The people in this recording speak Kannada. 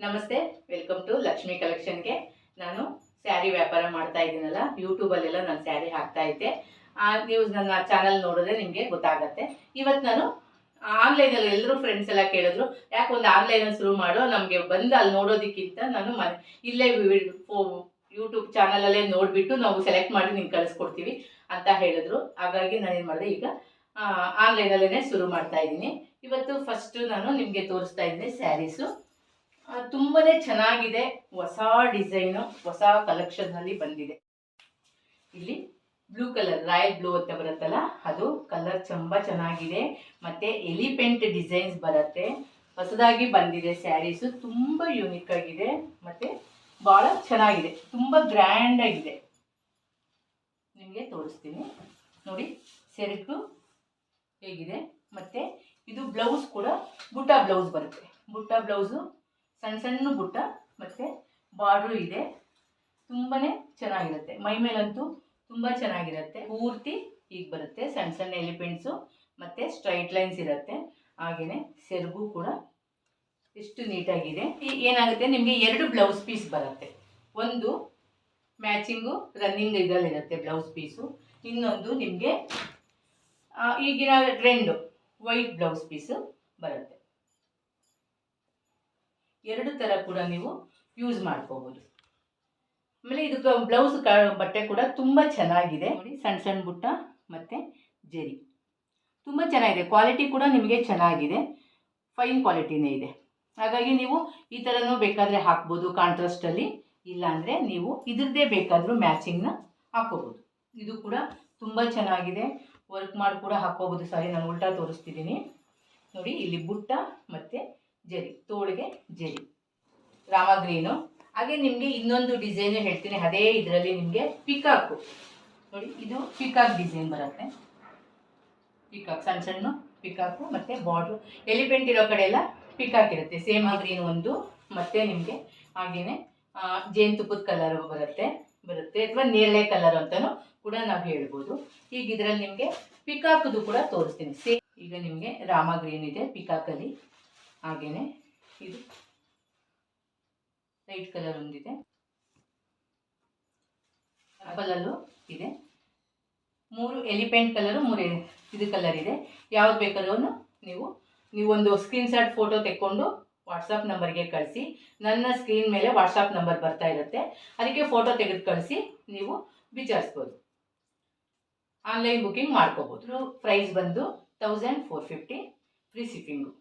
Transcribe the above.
ನಮಸ್ತೆ, ವೆಲ್ಕಮ್ ಟು ಲಕ್ಷ್ಮಿ ಕಲೆಕ್ಷನ್ಗೆ. ನಾನು ಸ್ಯಾರಿ ವ್ಯಾಪಾರ ಮಾಡ್ತಾ ಇದ್ದೀನಲ್ಲ, ಯೂಟ್ಯೂಬಲ್ಲೆಲ್ಲ ನಾನು ಸ್ಯಾರಿ ಹಾಕ್ತಾ ಇದ್ದೆ. ನೀವು ನನ್ನ ಚಾನಲ್ ನೋಡಿದ್ರೆ ನಿಮಗೆ ಗೊತ್ತಾಗತ್ತೆ. ಇವತ್ತು ನಾನು ಆನ್ಲೈನಲ್ಲಿ ಎಲ್ಲರೂ ಫ್ರೆಂಡ್ಸ್ ಎಲ್ಲ ಕೇಳಿದ್ರು, ಯಾಕೆ ಒಂದು ಆನ್ಲೈನಲ್ಲಿ ಶುರು ಮಾಡೋ, ನಮಗೆ ಬಂದು ಅಲ್ಲಿ ನೋಡೋದಕ್ಕಿಂತ ನಾನು ಇಲ್ಲೇ ಯೂಟ್ಯೂಬ್ ಚಾನಲಲ್ಲೇ ನೋಡಿಬಿಟ್ಟು ನಾವು ಸೆಲೆಕ್ಟ್ ಮಾಡಿ ನಿಮ್ಗೆ ಕಳಿಸ್ಕೊಡ್ತೀವಿ ಅಂತ ಹೇಳಿದ್ರು. ಹಾಗಾಗಿ ನಾನೇನು ಮಾಡಿದೆ, ಈಗ ಆನ್ಲೈನಲ್ಲೇ ಶುರು ಮಾಡ್ತಾ ಇದ್ದೀನಿ. ಇವತ್ತು ಫಸ್ಟು ನಾನು ನಿಮಗೆ ತೋರಿಸ್ತಾ ಇದ್ದೀನಿ ಸ್ಯಾರೀಸು. ತುಂಬಾ ಚೆನ್ನಾಗಿದೆ, ಹೊಸ ಡಿಸೈನು, ಹೊಸ ಕಲೆಕ್ಷನ್ನಲ್ಲಿ ಬಂದಿದೆ. ಇಲ್ಲಿ ಬ್ಲೂ ಕಲರ್, ರಾಯಲ್ ಬ್ಲೂ ಅಂತ ಬರುತ್ತಲ್ಲ, ಅದು ಕಲರ್ ತುಂಬ ಚೆನ್ನಾಗಿದೆ. ಮತ್ತು ಎಲಿಫೆಂಟ್ ಡಿಸೈನ್ಸ್ ಬರುತ್ತೆ. ಹೊಸದಾಗಿ ಬಂದಿದೆ ಸ್ಯಾರೀಸು, ತುಂಬ ಯೂನಿಕ್ ಆಗಿದೆ ಮತ್ತು ಭಾಳ ಚೆನ್ನಾಗಿದೆ, ತುಂಬ ಗ್ರ್ಯಾಂಡ್ ಆಗಿದೆ. ನಿಮಗೆ ತೋರಿಸ್ತೀನಿ ನೋಡಿ, ಸೆರಗು ಹೇಗಿದೆ. ಮತ್ತು ಇದು ಬ್ಲೌಸ್ ಕೂಡ ಬುಟ್ಟ ಬ್ಲೌಸ್ ಬರುತ್ತೆ. ಬುಟ್ಟ ಬ್ಲೌಸು ಸಣ್ಣ ಸಣ್ಣ ಬುಟ್ಟ ಮತ್ತು ಬಾರ್ಡ್ರು ಇದೆ. ತುಂಬಾ ಚೆನ್ನಾಗಿರುತ್ತೆ. ಮೈ ಮೇಲಂತೂ ತುಂಬ ಚೆನ್ನಾಗಿರುತ್ತೆ. ಪೂರ್ತಿ ಹೀಗೆ ಬರುತ್ತೆ, ಸಣ್ಣ ಸಣ್ಣ ಎಲಿಫೆಂಟ್ಸು ಮತ್ತು ಸ್ಟ್ರೈಟ್ ಲೈನ್ಸ್ ಇರುತ್ತೆ. ಹಾಗೆಯೇ ಸೆರಗು ಕೂಡ ಎಷ್ಟು ನೀಟಾಗಿದೆ. ಏನಾಗುತ್ತೆ, ನಿಮಗೆ 2 ಬ್ಲೌಸ್ ಪೀಸ್ ಬರುತ್ತೆ. ಒಂದು ಮ್ಯಾಚಿಂಗು ರನ್ನಿಂಗ್ ಇದರಲ್ಲಿರುತ್ತೆ ಬ್ಲೌಸ್ ಪೀಸು. ಇನ್ನೊಂದು ನಿಮಗೆ ಈಗಿನ ಟ್ರೆಂಡು ವೈಟ್ ಬ್ಲೌಸ್ ಪೀಸು ಬರುತ್ತೆ. 2 ಥರ ಕೂಡ ನೀವು ಯೂಸ್ ಮಾಡ್ಕೋಬೋದು. ಆಮೇಲೆ ಇದಕ್ಕೆ ಬ್ಲೌಸ್ ಬಟ್ಟೆ ಕೂಡ ತುಂಬ ಚೆನ್ನಾಗಿದೆ ನೋಡಿ. ಸಣ್ಣ ಸಣ್ಣ ಬುಟ್ಟ ಮತ್ತು ಜರಿ ತುಂಬ ಚೆನ್ನಾಗಿದೆ. ಕ್ವಾಲಿಟಿ ಕೂಡ ನಿಮಗೆ ಚೆನ್ನಾಗಿದೆ, ಫೈನ್ ಕ್ವಾಲಿಟಿನೇ ಇದೆ. ಹಾಗಾಗಿ ನೀವು ಈ ಥರನೂ ಬೇಕಾದರೆ ಹಾಕ್ಬೋದು ಕಾಂಟ್ರಾಸ್ಟಲ್ಲಿ. ಇಲ್ಲಾಂದರೆ ನೀವು ಇದ್ರದ್ದೇ ಬೇಕಾದರೂ ಮ್ಯಾಚಿಂಗ್ನ ಹಾಕ್ಕೋಬೋದು. ಇದು ಕೂಡ ತುಂಬ ಚೆನ್ನಾಗಿದೆ. ವರ್ಕ್ ಮಾಡಿ ಕೂಡ ಹಾಕ್ಕೋಬೋದು. ಸಾರಿ, ನಾನು ಉಲ್ಟಾ ತೋರಿಸ್ತಿದ್ದೀನಿ ನೋಡಿ. ಇಲ್ಲಿ ಬುಟ್ಟ ಮತ್ತು ಜರಿ, ತೋಳಿಗೆ ಜರಿ, ರಾಮ ಗ್ರೀನು. ಹಾಗೆ ನಿಮಗೆ ಇನ್ನೊಂದು ಡಿಸೈನು ಹೇಳ್ತೀನಿ. ಅದೇ ಇದರಲ್ಲಿ ನಿಮಗೆ ಪಿಕಾಕು ನೋಡಿ, ಇದು ಪಿಕಾಕ್ ಡಿಸೈನ್ ಬರುತ್ತೆ. ಪಿಕಾಕ್ ಸಣ್ಣ ಸಣ್ಣ ಪಿಕಾಕು ಮತ್ತು ಬಾರ್ಡ್ರು ಎಲಿಫೆಂಟ್ ಇರೋ ಕಡೆ ಎಲ್ಲ ಪಿಕಾಕ್ ಇರುತ್ತೆ. ಸೇಮ್ ಗ್ರೀನ್ ಒಂದು, ಮತ್ತು ನಿಮಗೆ ಹಾಗೆಯೇ ಜೇನುತುಪ್ಪದ ಕಲರ್ ಬರುತ್ತೆ ಅಥವಾ ನೇರಳೆ ಕಲರ್ ಅಂತಲೂ ಕೂಡ ನಾವು ಹೇಳ್ಬೋದು. ಈಗ ಇದರಲ್ಲಿ ನಿಮಗೆ ಪಿಕಾಕದು ಕೂಡ ತೋರಿಸ್ತೀನಿ. ಸೇಮ್ ಈಗ ನಿಮಗೆ ರಾಮ ಗ್ರೀನ್ ಇದೆ ಪಿಕಾಕಲ್ಲಿ. ಹಾಗೆಯೇ ಇದು ಲೈಟ್ ಕಲರ್ ಒಂದಿದೆ, ಪರ್ಪಲಲ್ಲೂ ಇದೆ. 3 ಎಲಿಫೆಂಟ್ ಕಲರು, 3 ಇದು ಕಲರ್ ಇದೆ. ಯಾವ್ದು ಬೇಕಾದ್ರೂ ನೀವೊಂದು ಸ್ಕ್ರೀನ್ಶಾಟ್ ಫೋಟೋ ತೆಕ್ಕೊಂಡು ವಾಟ್ಸಪ್ ನಂಬರ್ಗೆ ಕಳಿಸಿ. ನನ್ನ ಸ್ಕ್ರೀನ್ ಮೇಲೆ ವಾಟ್ಸಪ್ ನಂಬರ್ ಬರ್ತಾ ಇರುತ್ತೆ, ಅದಕ್ಕೆ ಫೋಟೋ ತೆಗೆದು ಕಳಿಸಿ ನೀವು ವಿಚಾರಿಸ್ಬೋದು. ಆನ್ಲೈನ್ ಬುಕ್ಕಿಂಗ್ ಮಾಡ್ಕೋಬೋದು. ಪ್ರೈಸ್ ಬಂದು 1450, ಫ್ರೀ ಶಿಪ್ಪಿಂಗು.